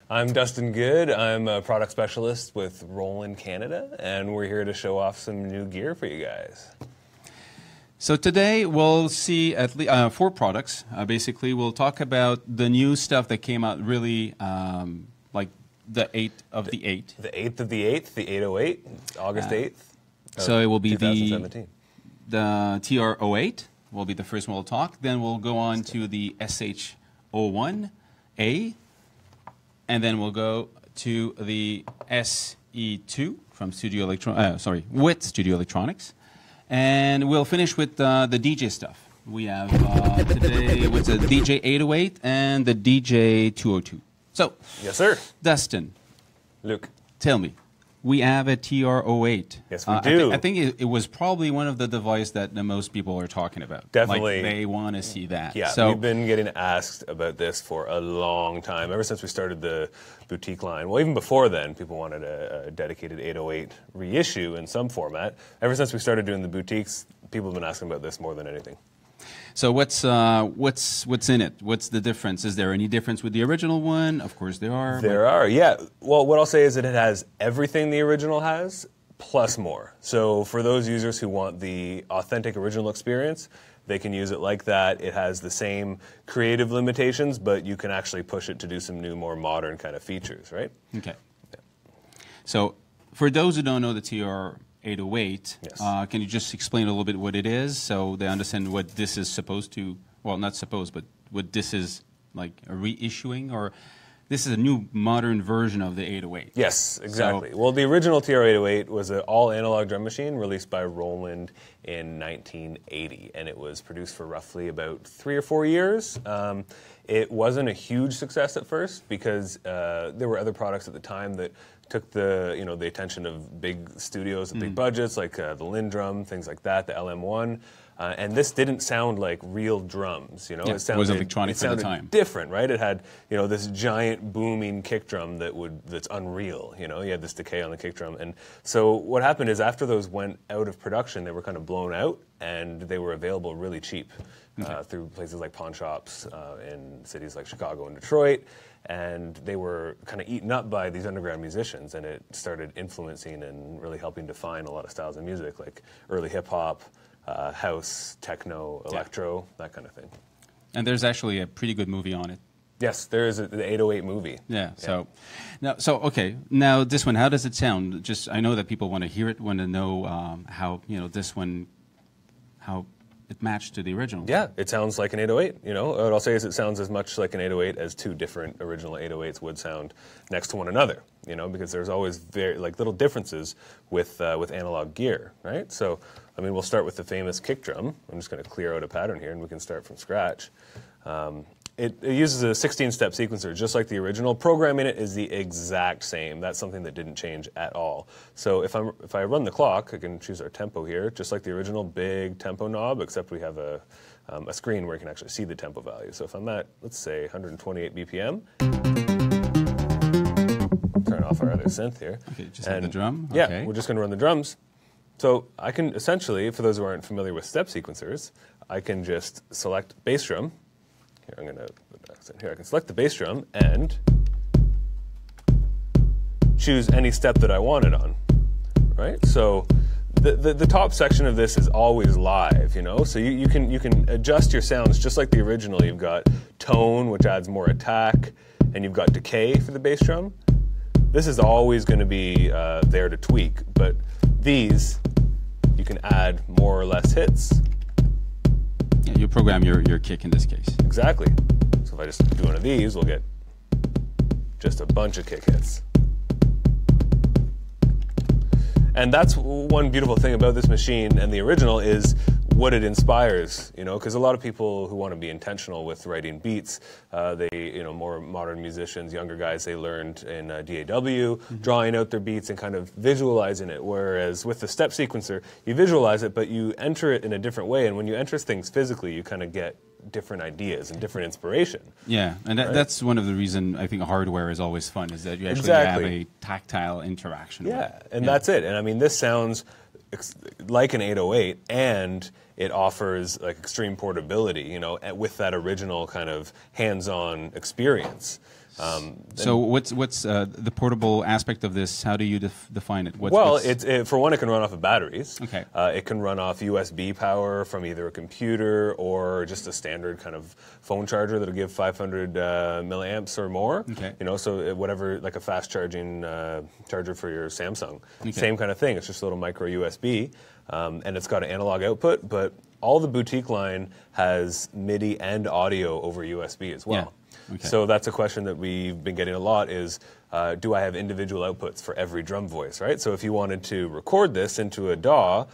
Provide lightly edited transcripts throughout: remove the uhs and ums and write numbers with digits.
I'm Dustin Good. I'm a product specialist with Roland Canada, and we're here to show off some new gear for you guys. So today we'll see at least 4 products. Basically, we'll talk about the new stuff that came out really like the 8th of the 8th. The 8th of the 8th, the 808, August 8th. So it will be 2017. the TR08 will be the first one we'll talk. Then we'll go on to the SH01A. And then we'll go to the SE2 from with Studio Electronics. And we'll finish with the DJ stuff. We have today what's a DJ 808 and the DJ 202. So, yes, sir. Dustin, Luke, tell me, we have a TR08. Yes, we do. I think it was probably one of the devices that the most people are talking about. Definitely. Like they want to see that. Yeah, so, we've been getting asked about this for a long time, ever since we started the boutique line. Well, even before then, people wanted a dedicated 808 reissue in some format. Ever since we started doing the boutiques, people have been asking about this more than anything. So what's in it? What's the difference? Is there any difference with the original one? Of course there are. There are, yeah. Well, what I'll say is that it has everything the original has, plus more. So for those users who want the authentic original experience, they can use it like that. It has the same creative limitations, but you can actually push it to do some new, more modern kind of features, right? Okay. Yeah. So for those who don't know the TR808, yes. Can you just explain a little bit what it is so they understand what this is supposed to, well, not supposed, but what this is like a reissuing, or this is a new modern version of the 808? Yes, exactly. So, well, the original TR808 was an all-analog drum machine released by Roland in 1980, and it was produced for roughly about 3 or 4 years. It wasn't a huge success at first because there were other products at the time that took the the attention of big studios and big budgets, like the Lindrum, things like that, the LM1. And this didn't sound like real drums, Yeah, it was electronic for the time. Different, right? It had, this giant booming kick drum that's unreal. You had this decay on the kick drum, and so what happened is after those went out of production, they were kind of blown out, and they were available really cheap through places like pawn shops in cities like Chicago and Detroit. And they were kind of eaten up by these underground musicians, and it started influencing and really helping define a lot of styles of music, like early hip hop, house, techno, electro, that kind of thing. And there's actually a pretty good movie on it. Yes, there is the 808 movie. Yeah. So, okay. Now this one, how does it sound? Just I know that people want to hear it, want to know how this one, how it matched to the original. Yeah, it sounds like an 808. What I'll say is it sounds as much like an 808 as 2 different original 808s would sound next to one another. Because there's always very little differences with analog gear, right? So, we'll start with the famous kick drum. I'm just going to clear out a pattern here, and we can start from scratch. It uses a 16-step sequencer, just like the original. Programming it is the exact same. That's something that didn't change at all. So if I run the clock, I can choose our tempo here, just like the original big tempo knob, except we have a screen where you can actually see the tempo value. So if I'm at, let's say, 128 BPM, turn off our other synth here. Okay, just the drum? Yeah, okay. We're just going to run the drums. So I can essentially, for those who aren't familiar with step sequencers, I can just select bass drum. Here, I'm going to put that in here. I can select the bass drum and choose any step that I want it on, right? So the top section of this is always live, So you can adjust your sounds just like the original. You've got tone, which adds more attack, and you've got decay for the bass drum. This is always going to be there to tweak, but these you can add more or less hits. Yeah, you program your kick in this case. Exactly. So if I just do one of these, we'll get just a bunch of kick hits. And that's one beautiful thing about this machine and the original is what it inspires, because a lot of people who want to be intentional with writing beats, more modern musicians, younger guys, they learned in DAW, drawing out their beats and kind of visualizing it, whereas with the step sequencer, you visualize it, but you enter it in a different way, and when you enter things physically, you kind of get different ideas and different inspiration. Yeah, and that's one of the reasons I think hardware is always fun, is that you actually have a tactile interaction with it. And that's it. And this sounds like an 808, and it offers extreme portability, with that original kind of hands-on experience. So what's the portable aspect of this? How do you define it? For one, it can run off of batteries. Okay. It can run off USB power from either a computer or just a standard kind of phone charger that'll give 500 milliamps or more. Okay. You know, so whatever, like a fast charging charger for your Samsung. Okay. Same kind of thing. It's just a little micro USB, and it's got an analog output, but all the boutique line has MIDI and audio over USB as well. Yeah. Okay. So that's a question that we've been getting a lot is, do I have individual outputs for every drum voice, right? So if you wanted to record this into a DAW,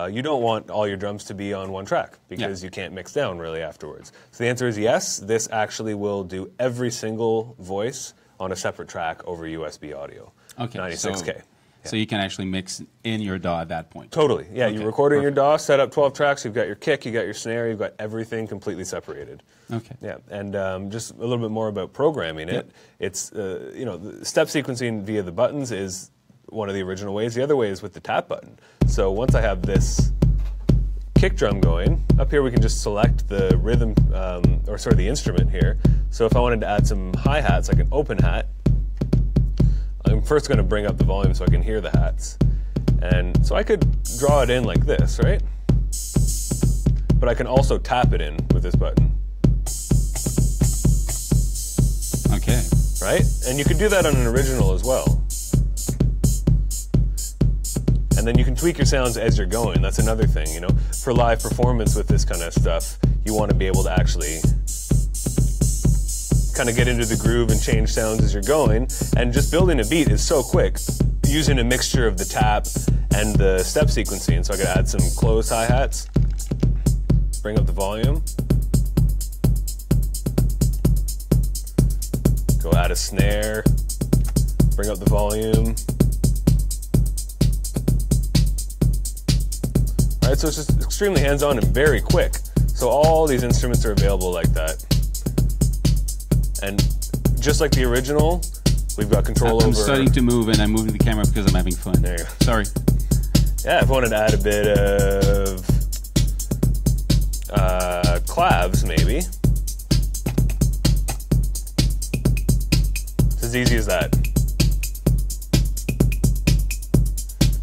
you don't want all your drums to be on one track because you can't mix down really afterwards. So the answer is yes, this actually will do every single voice on a separate track over USB audio. Okay. 96K. So you can actually mix in your DAW at that point. Totally. Yeah, Okay. you record in your DAW, set up 12 tracks, you've got your kick, you've got your snare, you've got everything completely separated. Okay. Yeah, and just a little bit more about programming it. It's, you know, the step sequencing via the buttons is one of the original ways. The other way is with the tap button. So once I have this kick drum going, up here we can just select the rhythm, the instrument here. So if I wanted to add some hi-hats, like an open hat, I'm first going to bring up the volume so I can hear the hats. And so I could draw it in like this, right? But I can also tap it in with this button. Okay. Right? And you could do that on an original as well. And then you can tweak your sounds as you're going. That's another thing, you know. For live performance with this kind of stuff, you want to be able to actually kind of get into the groove and change sounds as you're going. And just building a beat is so quick, using a mixture of the tap and the step sequencing. So I could add some closed hi-hats, bring up the volume, go add a snare, bring up the volume. All right, so it's just extremely hands-on and very quick. So all these instruments are available like that. And just like the original, we've got control over... I'm starting to move, and I'm moving the camera because I'm having fun. There you go. Sorry. Yeah, if I wanted to add a bit of clavs, maybe. It's as easy as that.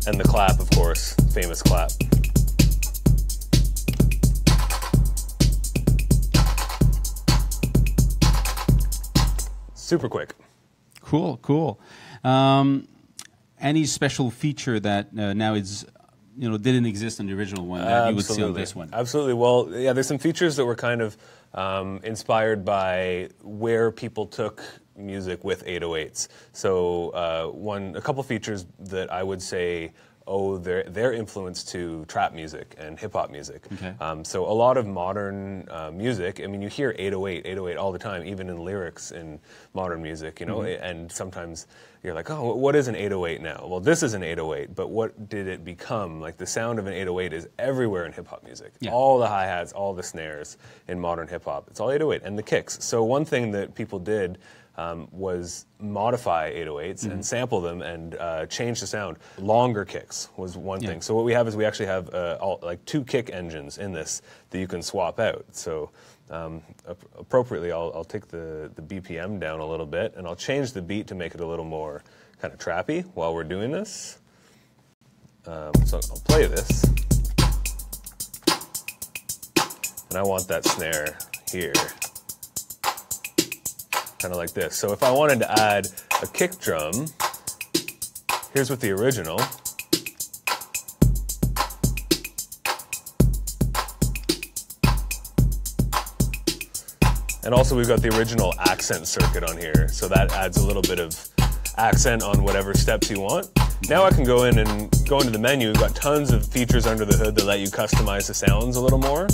And the clap, of course, famous clap. Super quick. Cool, cool. Any special feature that now is, you know, didn't exist in the original one that you would see on this one? Absolutely. Well, yeah, there's some features that were kind of inspired by where people took music with 808s. So a couple features that I would say owe their influence to trap music and hip-hop music. Okay. So a lot of modern music, I mean, you hear 808 all the time, even in lyrics in modern music, you know, and sometimes you're like, oh, what is an 808 now? Well, this is an 808, but what did it become? Like, the sound of an 808 is everywhere in hip-hop music. Yeah. All the hi-hats, all the snares in modern hip-hop. It's all 808, and the kicks. So one thing that people did was modify 808s and sample them and change the sound. Longer kicks was one thing. So what we have is we actually have like 2 kick engines in this that you can swap out. So appropriately, I'll take the BPM down a little bit, and I'll change the beat to make it a little more kind of trappy while we're doing this. So I'll play this. And I want that snare here. Kind of like this. So if I wanted to add a kick drum, here's with the original. And also we've got the original accent circuit on here, so that adds a little bit of accent on whatever steps you want. Now I can go in and go into the menu. We've got tons of features under the hood that let you customize the sounds a little more.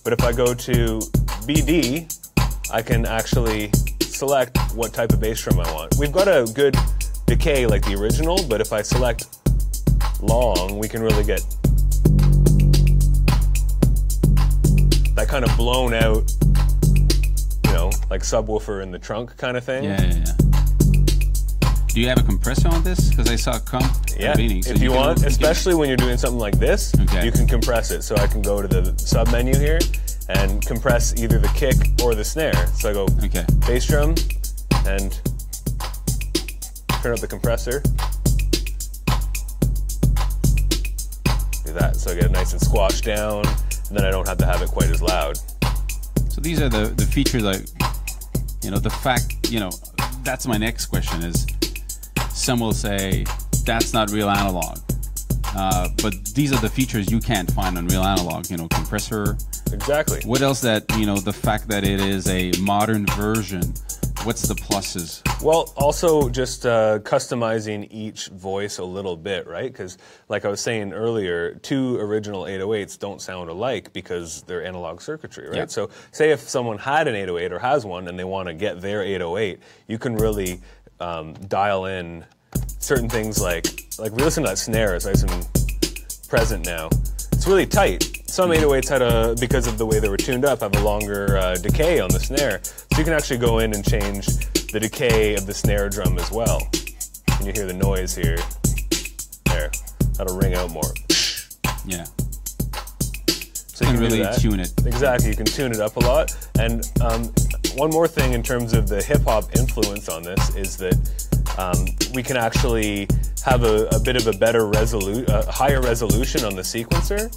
But if I go to BD, I can actually select what type of bass drum I want. We've got a good decay like the original, but if I select long, we can really get that kind of blown out, you know, like subwoofer in the trunk kind of thing. Yeah. Do you have a compressor on this? Because I saw a comp. Yeah, if you want, especially when you're doing something like this, you can compress it. So I can go to the sub menu here and compress either the kick or the snare. So I go bass drum, and turn up the compressor. Do that, so I get it nice and squashed down, and then I don't have to have it quite as loud. So these are the features, like, you know, the fact, you know, that's my next question is, some will say, that's not real analog. But these are the features you can't find on real analog, you know, compressor. Exactly. What else that, you know, the fact that it is a modern version, what's the pluses? Well, also just customizing each voice a little bit, right? Because like I was saying earlier, two original 808s don't sound alike because they're analog circuitry, right? Yeah. So say if someone had an 808 or has one and they want to get their 808, you can really dial in certain things like we listen to that snare, it's nice and present now. It's really tight. Some 808s had because of the way they were tuned up, have a longer decay on the snare. So you can actually go in and change the decay of the snare drum as well. And you hear the noise here. There, that'll ring out more. Yeah. So you can really tune it. Exactly, you can tune it up a lot. And one more thing in terms of the hip-hop influence on this is that we can actually have a bit of a better higher resolution on the sequencer.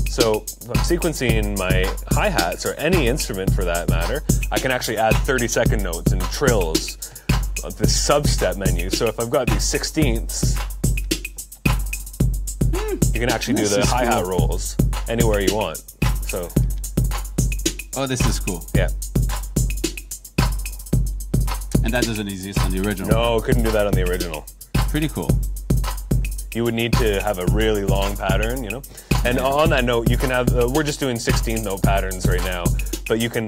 So if I'm sequencing my hi-hats, or any instrument for that matter, I can actually add 30-second notes and trills of this sub-step menu. So if I've got these 16ths, you can actually do the hi-hat rolls anywhere you want. So, oh, this is cool. Yeah. And that doesn't exist on the original. No, couldn't do that on the original. Pretty cool. You would need to have a really long pattern, you know? And on that note, you can have, we're just doing 16th note patterns right now, but you can,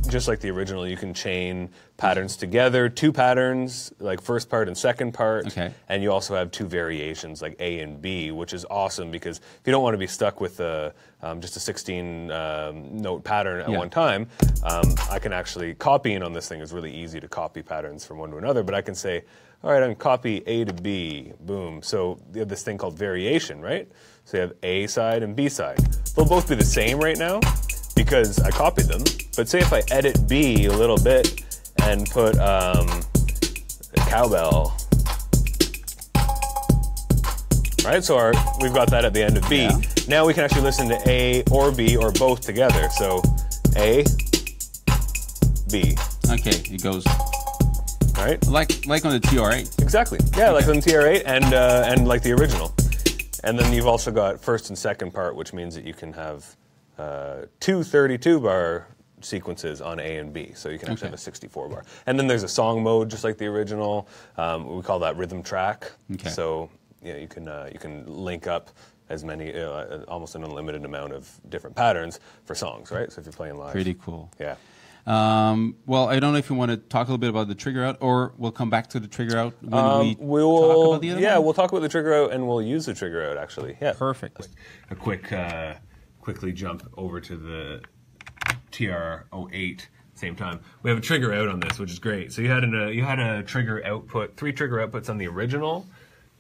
just like the original, you can chain patterns together, two patterns, like first part and second part, okay. And you also have two variations, like A and B, which is awesome because if you don't want to be stuck with just a 16 note pattern at one time, I can actually, copying on this thing is really easy to copy patterns from one to another, but I can say, all right, I can copy A to B, boom. So you have this thing called variation, right? So you have A side and B side. They'll both be the same right now because I copied them. But say if I edit B a little bit and put a cowbell, right? So we've got that at the end of B. Yeah. Now we can actually listen to A or B or both together. So A, B. Okay, it goes. Right? Like on the TR8. Exactly. Yeah, like on the TR8 and like the original. And then you've also got first and second part, which means that you can have two 32-bar sequences on A and B. So you can actually have a 64-bar. And then there's a song mode, just like the original. We call that rhythm track. Okay. So yeah, you can link up as many, almost an unlimited amount of different patterns for songs, right? So if you're playing live. Pretty cool. Yeah. Well, I don't know if you want to talk a little bit about the trigger out, or we'll come back to the trigger out when we talk about the other one? We'll talk about the trigger out, and we'll use the trigger out, actually. Yeah. Perfect. A quickly jump over to the TR-08 same time. We have a trigger out on this, which is great. So you had a trigger output, 3 trigger outputs on the original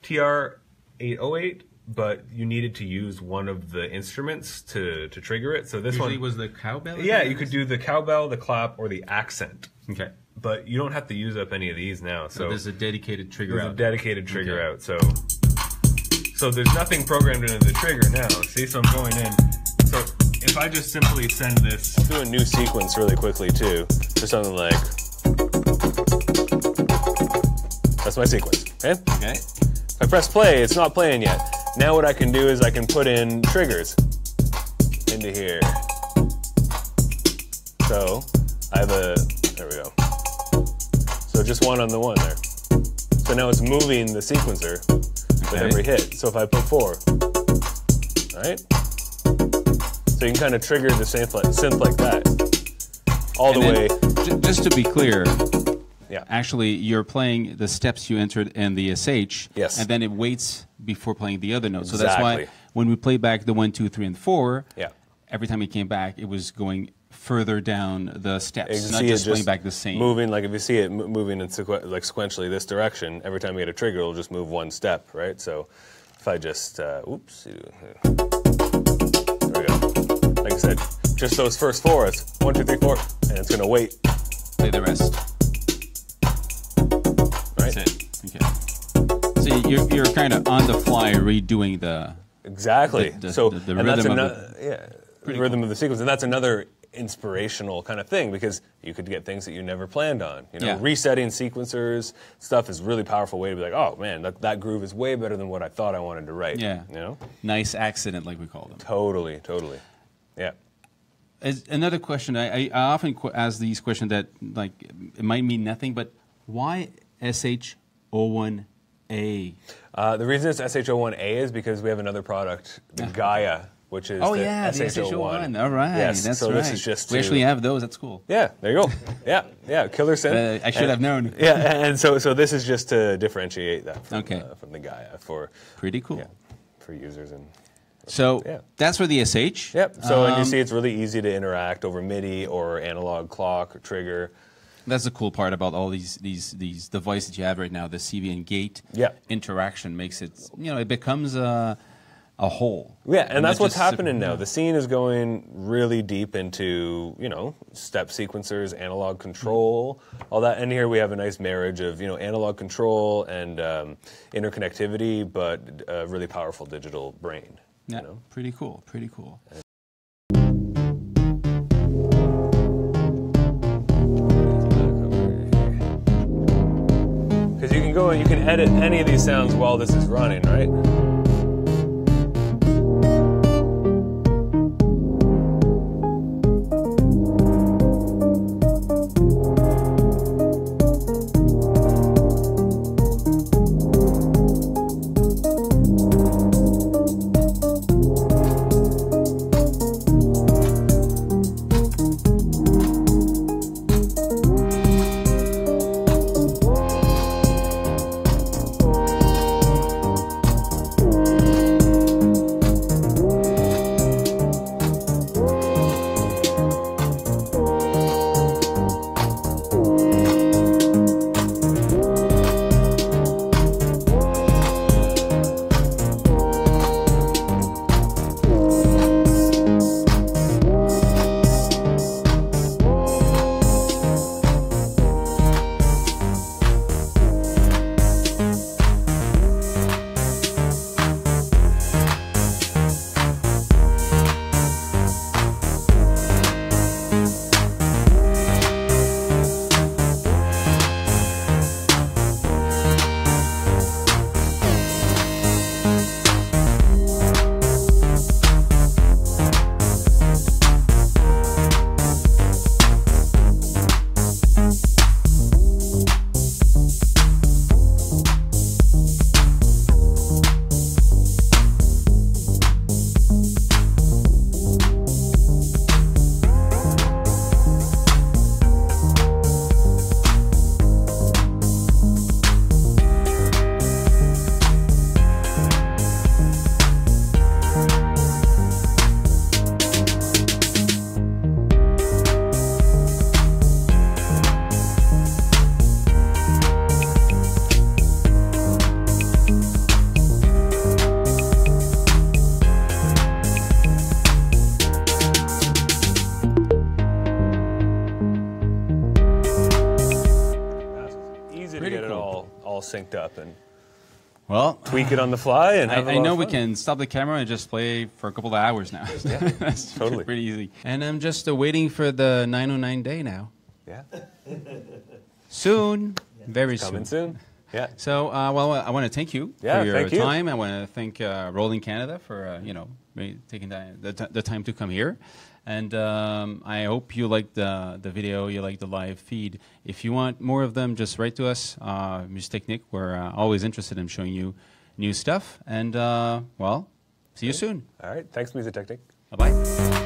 TR-808, but you needed to use one of the instruments to trigger it. So this Usually one was the cowbell? Yeah, you could do the cowbell, the clap, or the accent. Okay. But you don't have to use up any of these now. So there's a dedicated trigger out. There's a dedicated trigger out. So there's nothing programmed into the trigger now. See, so I'm going in. So if I just simply send this, I'll do a new sequence really quickly too. Just something like, that's my sequence. Okay? Okay. If I press play, it's not playing yet. Now what I can do is I can put in triggers into here. So I have there we go. So just one on the one there. So now it's moving the sequencer with every hit. So if I put 4, right? So you can kind of trigger the synth like that. All the way. Just to be clear, yeah. Actually, you're playing the steps you entered in the SH, yes. And then it waits before playing the other notes. So Exactly. that's why when we play back the 1, 2, 3, and 4, yeah. Every time it came back, it was going further down the steps, not just just playing back the same. Moving, like if you see it moving in sequentially this direction, every time you get a trigger, it'll just move one step, right? So if I just, oops, there we go. Like I said, just those first 4, it's 1, 2, 3, 4, and it's going to wait. Play the rest. right? That's it. Okay. So you're kind of on the fly redoing the exactly. the and that's rhythm the rhythm of the sequence, and that's another inspirational kind of thing because you could get things that you never planned on. You know, Yeah. resetting sequencers stuff is a really powerful way to be like, oh man, that groove is way better than what I thought I wanted to write. Yeah. You know, nice accident, like we call them. totally. Yeah. As another question, I often ask these questions that like it might mean nothing, but why SH01A? The reason it's SH01A is because we have another product, the Gaia, which is Oh the yeah, the SH01. All right, Yes, that's so right. this is just we actually have those at school. Yeah, there you go. Yeah, killer synth. I should have known. Yeah, and so this is just to differentiate that from, from the Gaia for pretty cool. Yeah, for users and. So that's for the SH. Yep. So and you see, it's really easy to interact over MIDI or analog clock or trigger. That's the cool part about all these devices that you have right now. The CV and gate interaction makes it, it becomes a whole. Yeah, and that's what's happening now. The scene is going really deep into, step sequencers, analog control, all that. And here we have a nice marriage of, analog control and interconnectivity, but a really powerful digital brain. Yeah, pretty cool. Because you can go and you can edit any of these sounds while this is running, right? Synced up and tweak it on the fly and have I know we can stop the camera and just play for a couple of hours now. Yeah, that's totally pretty easy. And I'm just waiting for the 909 day now. Yeah. Soon, very soon. Coming soon. Yeah. So, I want to thank you for your thank you. time. I want to thank Roland Canada for taking the time to come here. And I hope you liked the video, you liked the live feed. If you want more of them, just write to us, Musitechnic. We're always interested in showing you new stuff. And, see you soon. All right. Thanks, Musitechnic. Bye-bye.